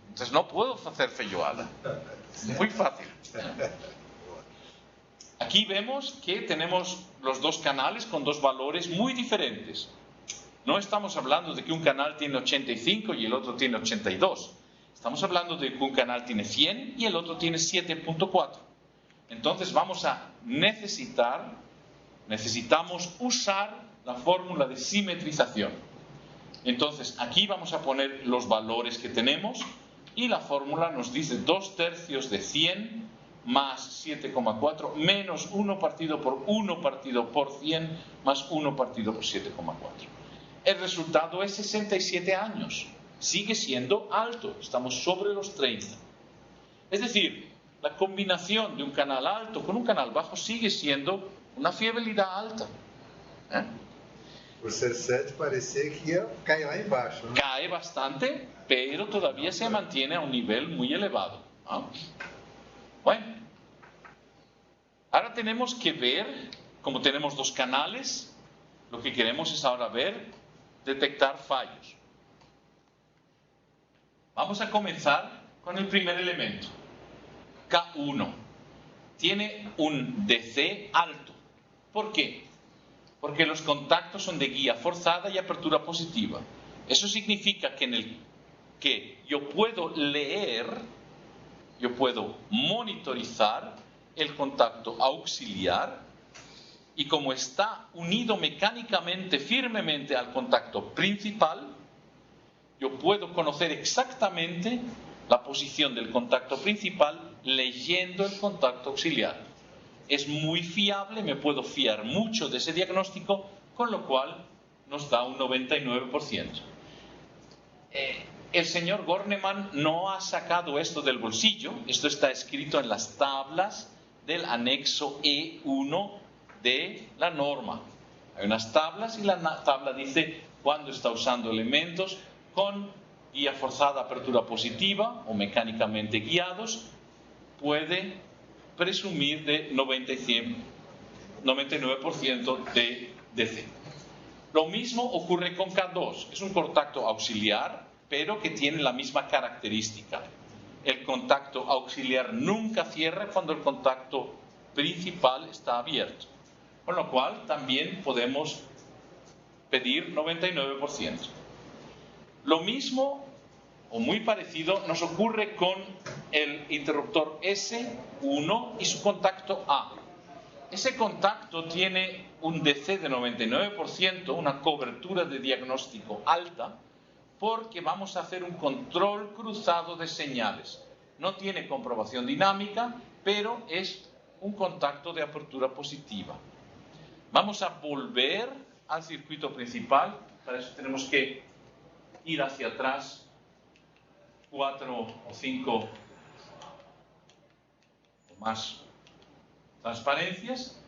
Entonces no puedo hacer feijoada. Muy fácil. Aquí vemos que tenemos los 2 canales con 2 valores muy diferentes. No estamos hablando de que un canal tiene 85 y el otro tiene 82. Estamos hablando de que un canal tiene 100 y el otro tiene 7.4. Entonces necesitamos usar la fórmula de simetrización. Entonces aquí vamos a poner los valores que tenemos y la fórmula nos dice 2/3 de 100 más 7,4 menos 1 partido por 1 partido por 100 más 1 partido por 7,4. El resultado es 67 años. Sigue siendo alto, estamos sobre los 30. Es decir, la combinación de un canal alto con un canal bajo sigue siendo una fiabilidad alta. Por ser 7 parecía que iba a caer lá embaixo, ¿no? Cae bastante, pero todavía se mantiene a un nivel muy elevado. Bueno, ahora tenemos que ver, como tenemos 2 canales, lo que queremos es ahora detectar fallos. Vamos a comenzar con el primer elemento, K1. Tiene un DC alto. ¿Por qué? Porque los contactos son de guía forzada y apertura positiva. Eso significa que yo puedo leer, yo puedo monitorizar el contacto auxiliar, y como está unido mecánicamente, firmemente al contacto principal, yo puedo conocer exactamente la posición del contacto principal leyendo el contacto auxiliar. Es muy fiable, me puedo fiar mucho de ese diagnóstico, con lo cual nos da un 99%. El señor Gorneman no ha sacado esto del bolsillo, esto está escrito en las tablas del anexo E1 de la norma. Hay unas tablas y la tabla dice cuándo está usando elementos con guía forzada, apertura positiva o mecánicamente guiados, puede presumir de 99% de DC. Lo mismo ocurre con K2, es un contacto auxiliar, pero que tiene la misma característica. El contacto auxiliar nunca cierra cuando el contacto principal está abierto, con lo cual también podemos pedir 99%. Lo mismo o muy parecido nos ocurre con el interruptor S1 y su contacto A. Ese contacto tiene un DC de 99%, una cobertura de diagnóstico alta, porque vamos a hacer un control cruzado de señales. No tiene comprobación dinámica, pero es un contacto de apertura positiva. Vamos a volver al circuito principal, para eso tenemos que ir hacia atrás 4 o 5 o más transparencias.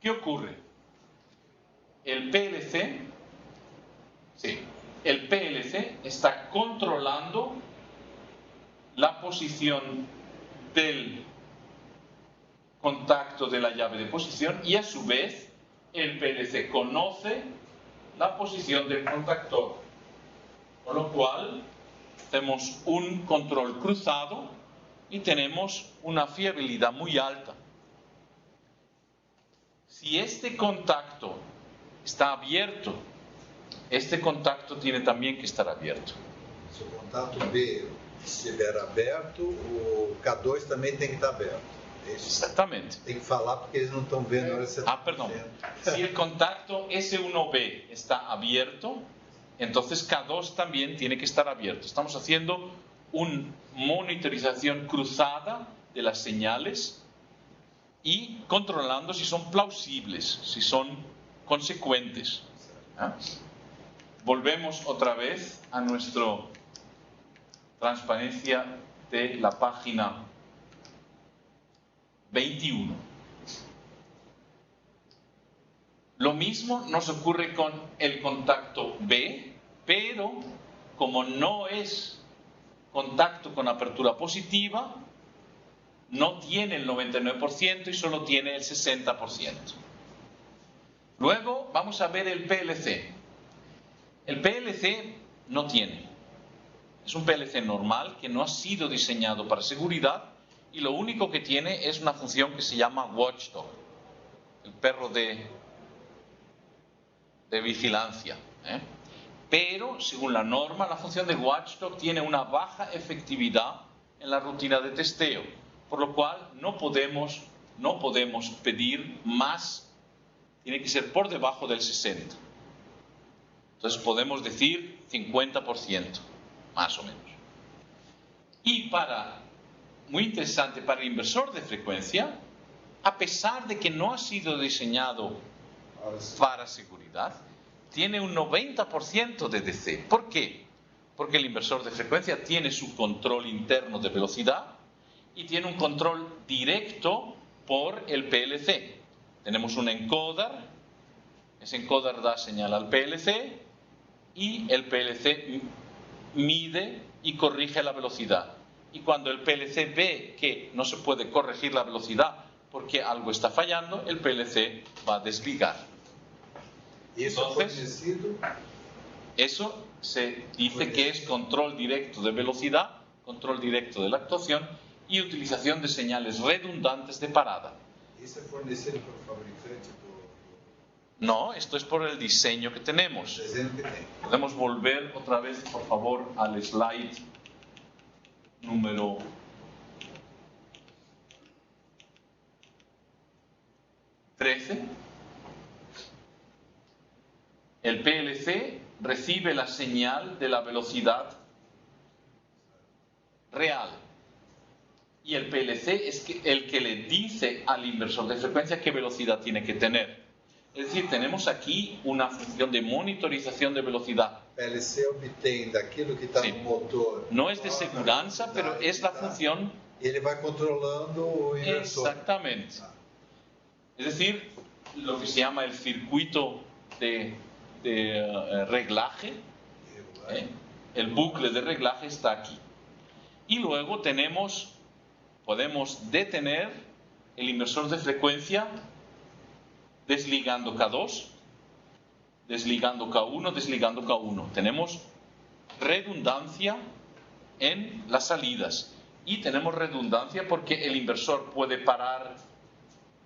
¿Qué ocurre? El PLC está controlando la posición del contacto de la llave de posición y a su vez el PLC conoce la posición del contactor. Con lo cual tenemos un control cruzado y tenemos una fiabilidad muy alta. Si este contacto está abierto, este contacto tiene también que estar abierto. Se o contato B estiver aberto, o K2 também tem que estar aberto. Exactamente. Tem que falar porque eles não estão vendo a hora que você está Perdón. Si el contacto S1B está abierto, entonces K2 también tiene que estar abierto. Estamos haciendo una monitorización cruzada de las señales y controlando si son plausibles, si son consecuentes. Volvemos otra vez a nuestra transparencia de la página 21. Lo mismo nos ocurre con el contacto B, pero como no es contacto con apertura positiva, no tiene el 99% y solo tiene el 60%. Luego vamos a ver el PLC. El PLC no tiene. Es un PLC normal que no ha sido diseñado para seguridad y lo único que tiene es una función que se llama watchdog, el perro de vigilancia. Pero, según la norma, la función de watchdog tiene una baja efectividad en la rutina de testeo, por lo cual no podemos pedir más, tiene que ser por debajo del 60%. Entonces podemos decir 50%, más o menos. Y muy interesante, para el inversor de frecuencia, a pesar de que no ha sido diseñado para seguridad, tiene un 90% de DC. ¿Por qué? Porque el inversor de frecuencia tiene su control interno de velocidad y tiene un control directo por el PLC. Tenemos un encoder Ese encoder da señal al PLC y el PLC mide y corrige la velocidad. Y cuando el PLC ve que no se puede corregir la velocidad porque algo está fallando, el PLC va a desligar. ¿Y eso entonces, eso se dice que es control directo de velocidad, control directo de la actuación y utilización de señales redundantes de parada. ¿Eso es fornecido por el fabricante? No, esto es por el diseño que tenemos. Podemos volver otra vez, por favor, al slide número 13. El PLC recibe la señal de la velocidad real. Y el PLC es el que le dice al inversor de frecuencia qué velocidad tiene que tener. Es decir, tenemos aquí una función de monitorización de velocidad. PLC obtém daquilo que está sí. no motor. No es de segurança, pero es la función. Y él va controlando o inversor. Exactamente. Es decir, lo que se llama el circuito de reglaje, el bucle de reglaje está aquí. Y luego podemos detener el inversor de frecuencia desligando K2, desligando K1, desligando K1. Tenemos redundancia en las salidas y tenemos redundancia porque el inversor puede parar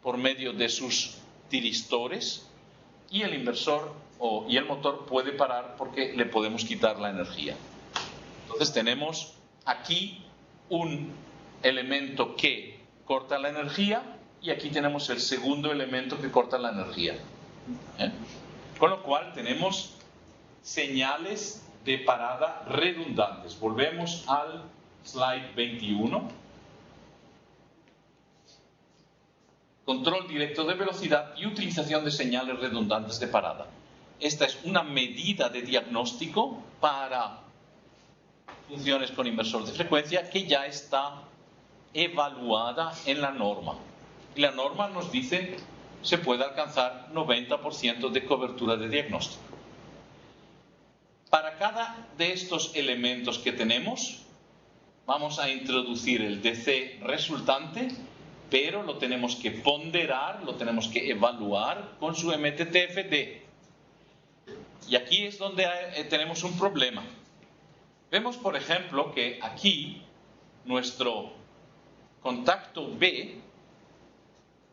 por medio de sus tiristores y el inversor y el motor puede parar porque le podemos quitar la energía. Entonces tenemos aquí un elemento que corta la energía y aquí tenemos el segundo elemento que corta la energía. Con lo cual tenemos señales de parada redundantes. Volvemos al slide 21. Control directo de velocidad y utilización de señales redundantes de parada. Esta es una medida de diagnóstico para funciones con inversor de frecuencia que ya está evaluada en la norma. Y la norma nos dice se puede alcanzar 90% de cobertura de diagnóstico. Para cada de estos elementos que tenemos, vamos a introducir el DC resultante, pero lo tenemos que ponderar, lo tenemos que evaluar con su MTTFD. Y aquí es donde tenemos un problema. Vemos, por ejemplo, que aquí nuestro contacto B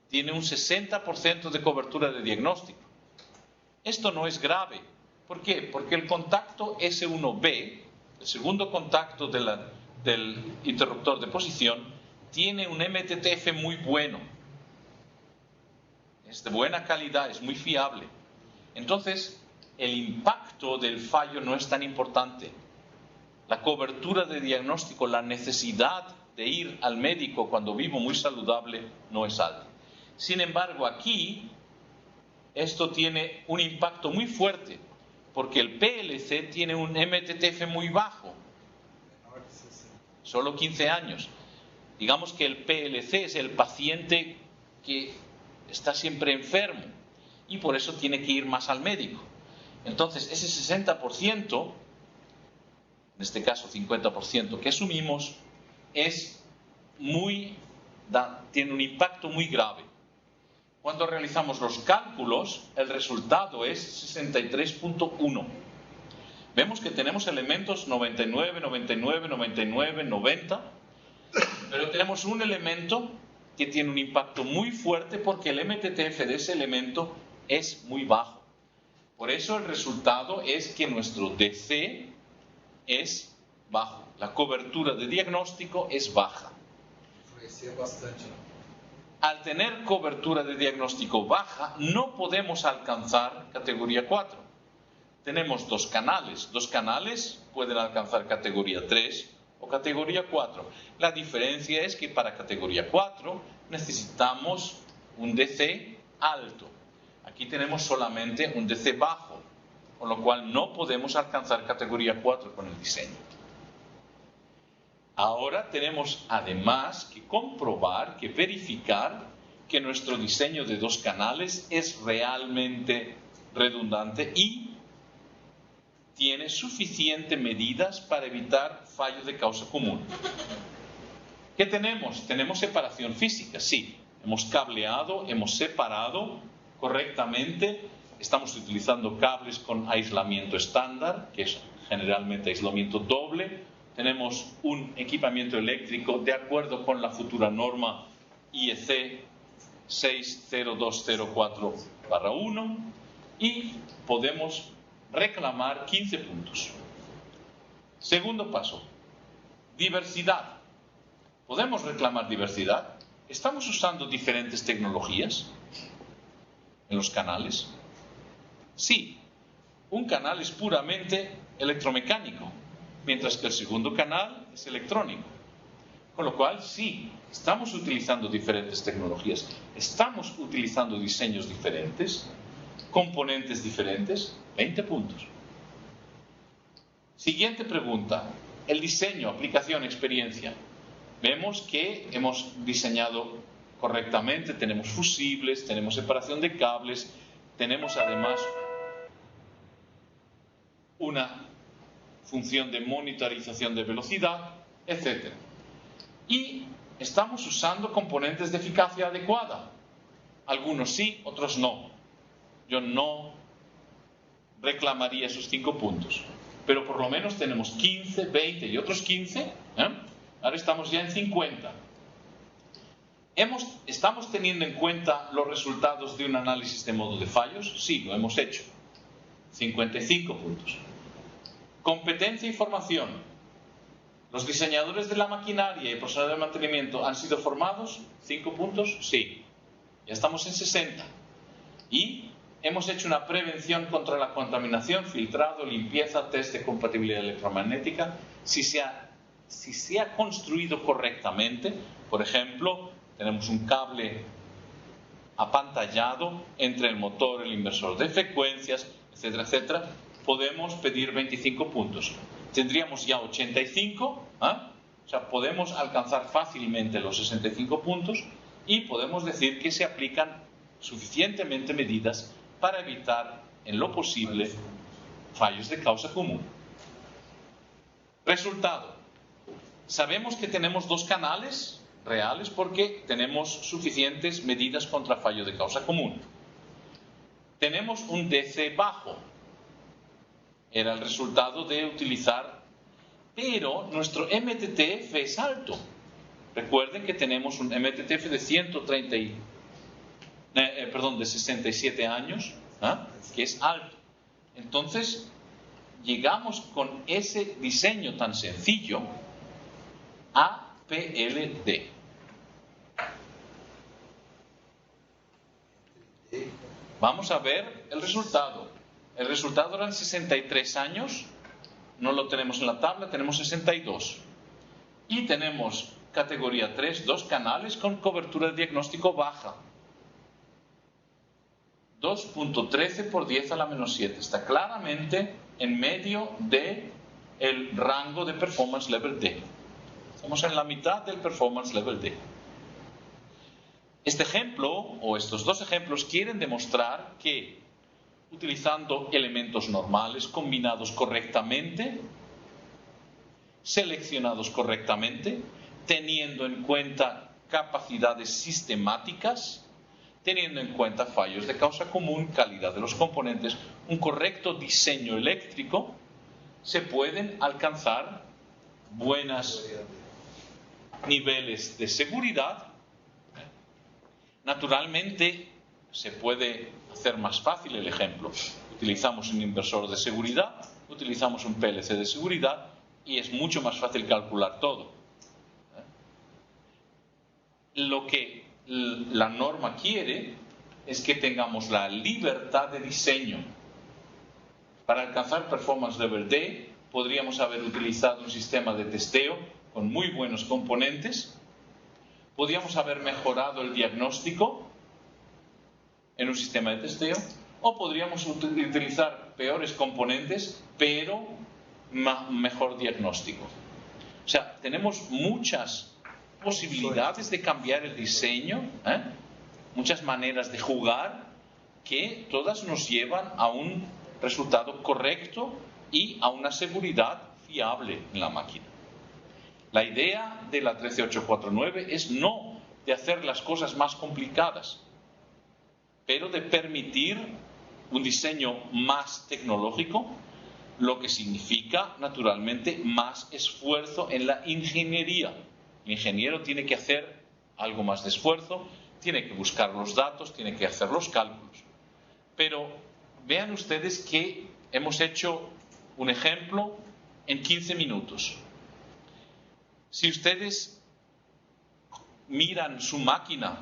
tiene un 60% de cobertura de diagnóstico. Esto no es grave. ¿Por qué? Porque el contacto S1B, el segundo contacto del interruptor de posición, tiene un MTTF muy bueno. Es de buena calidad, es muy fiable. Entonces, el impacto del fallo no es tan importante. La cobertura de diagnóstico, la necesidad de ir al médico cuando vivo muy saludable no es alta. Sin embargo, aquí esto tiene un impacto muy fuerte porque el PLC tiene un MTTF muy bajo, solo 15 años. Digamos que el PLC es el paciente que está siempre enfermo y por eso tiene que ir más al médico. Entonces, ese 60%, en este caso 50% que asumimos, tiene un impacto muy grave. Cuando realizamos los cálculos, el resultado es 63.1. Vemos que tenemos elementos 99, 99, 99, 90, pero tenemos un elemento que tiene un impacto muy fuerte porque el MTTF de ese elemento es muy bajo. Por eso el resultado es que nuestro DC es bajo. La cobertura de diagnóstico es baja. Al tener cobertura de diagnóstico baja, no podemos alcanzar categoría 4. Tenemos dos canales. Dos canales pueden alcanzar categoría 3 o categoría 4. La diferencia es que para categoría 4 necesitamos un DC alto. Aquí tenemos solamente un DC bajo, con lo cual no podemos alcanzar categoría 4 con el diseño. Ahora tenemos además que comprobar, que verificar que nuestro diseño de dos canales es realmente redundante y tiene suficientes medidas para evitar fallo de causa común. ¿Qué tenemos? Tenemos separación física, sí. Hemos cableado, hemos separado correctamente. Estamos utilizando cables con aislamiento estándar, que es generalmente aislamiento doble. Tenemos un equipamiento eléctrico de acuerdo con la futura norma IEC 60204/1 y podemos reclamar 15 puntos. Segundo paso, diversidad. ¿Podemos reclamar diversidad? ¿Estamos usando diferentes tecnologías en los canales? Sí, un canal es puramente electromecánico, mientras que el segundo canal es electrónico. Con lo cual, sí, estamos utilizando diferentes tecnologías, estamos utilizando diseños diferentes, componentes diferentes, 20 puntos. Siguiente pregunta, el diseño, aplicación, experiencia. Vemos que hemos diseñado correctamente, tenemos fusibles, tenemos separación de cables, tenemos además una función de monitorización de velocidad, etc. Y estamos usando componentes de eficacia adecuada. Algunos sí, otros no. Yo no reclamaría esos 5 puntos. Pero por lo menos tenemos 15, 20 y otros 15. Ahora estamos ya en 50. ¿Estamos teniendo en cuenta los resultados de un análisis de modo de fallos? Sí, lo hemos hecho. 55 puntos. Competencia y formación. ¿Los diseñadores de la maquinaria y personal de mantenimiento han sido formados? 5 puntos, sí. Ya estamos en 60. Y hemos hecho una prevención contra la contaminación, filtrado, limpieza, test de compatibilidad electromagnética. Si se ha construido correctamente, por ejemplo, tenemos un cable apantallado entre el motor, el inversor de frecuencias, etcétera, etcétera, podemos pedir 25 puntos. Tendríamos ya 85, o sea, podemos alcanzar fácilmente los 65 puntos y podemos decir que se aplican suficientemente medidas para evitar, en lo posible, fallos de causa común. Resultado. Sabemos que tenemos 2 canales reales porque tenemos suficientes medidas contra fallo de causa común. Tenemos un DC bajo. Era el resultado de utilizar, pero nuestro MTTF es alto. Recuerden que tenemos un MTTF de 67 años, que es alto. Entonces, llegamos con ese diseño tan sencillo a PLD. Vamos a ver el resultado. El resultado eran 63 años, no lo tenemos en la tabla, tenemos 62. Y tenemos categoría 3, 2 canales con cobertura de diagnóstico baja. 2.13 por 10 a la menos 7. Está claramente en medio del rango de Performance Level D. Estamos en la mitad del Performance Level D. Este ejemplo, o estos 2 ejemplos, quieren demostrar que utilizando elementos normales, combinados correctamente, seleccionados correctamente, teniendo en cuenta capacidades sistemáticas, teniendo en cuenta fallos de causa común, calidad de los componentes, un correcto diseño eléctrico, se pueden alcanzar buenos niveles de seguridad. Naturalmente, se puede hacer más fácil el ejemplo. Utilizamos un inversor de seguridad, utilizamos un PLC de seguridad y es mucho más fácil calcular todo. Lo que la norma quiere es que tengamos la libertad de diseño. Para alcanzar Performance Level D, podríamos haber utilizado un sistema de testeo con muy buenos componentes. Podríamos haber mejorado el diagnóstico en un sistema de testeo, o podríamos utilizar peores componentes, pero mejor diagnóstico. O sea, tenemos muchas posibilidades de cambiar el diseño, muchas maneras de jugar, que todas nos llevan a un resultado correcto y a una seguridad fiable en la máquina. La idea de la 13849 es no de hacer las cosas más complicadas, pero de permitir un diseño más tecnológico, lo que significa, naturalmente, más esfuerzo en la ingeniería. El ingeniero tiene que hacer algo más de esfuerzo, tiene que buscar los datos, tiene que hacer los cálculos. Pero vean ustedes que hemos hecho un ejemplo en 15 minutos. Si ustedes miran su máquina,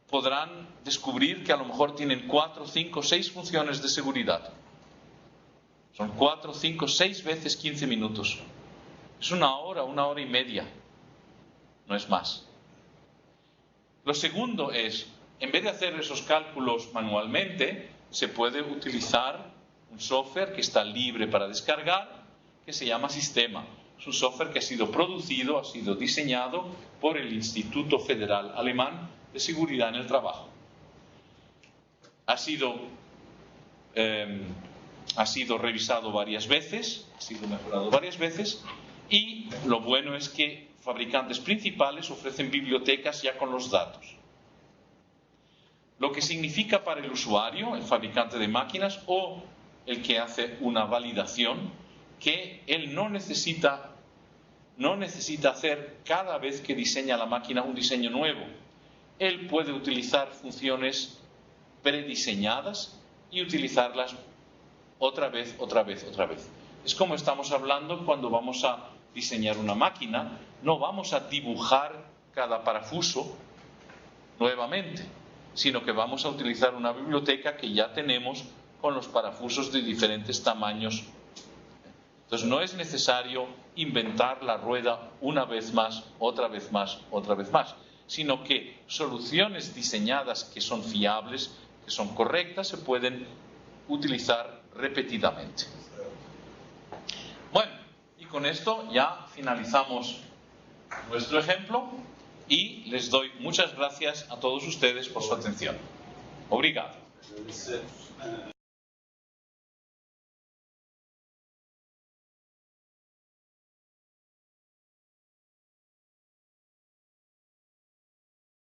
podrán descubrir que a lo mejor tienen 4, 5, 6 funciones de seguridad. Son 4, 5, 6 veces 15 minutos. Es una hora y media. No es más. Lo segundo es, en vez de hacer esos cálculos manualmente, se puede utilizar un software que está libre para descargar, que se llama Sistema. Es un software que ha sido producido, ha sido diseñado por el Instituto Federal Alemán de Seguridad en el Trabajo. Ha sido revisado varias veces, ha sido mejorado varias veces, y lo bueno es que fabricantes principales ofrecen bibliotecas ya con los datos. Lo que significa para el usuario, el fabricante de máquinas o el que hace una validación, que él no necesita hacer cada vez que diseña la máquina un diseño nuevo. Él puede utilizar funciones prediseñadas y utilizarlas otra vez. Es como estamos hablando cuando vamos a diseñar una máquina, no vamos a dibujar cada parafuso nuevamente, sino que vamos a utilizar una biblioteca que ya tenemos con los parafusos de diferentes tamaños. Entonces no es necesario inventar la rueda una vez más, otra vez más, sino que soluciones diseñadas que son fiables, que son correctas, se pueden utilizar repetidamente. Bueno, y con esto ya finalizamos nuestro ejemplo y les doy muchas gracias a todos ustedes por su atención. Obrigado.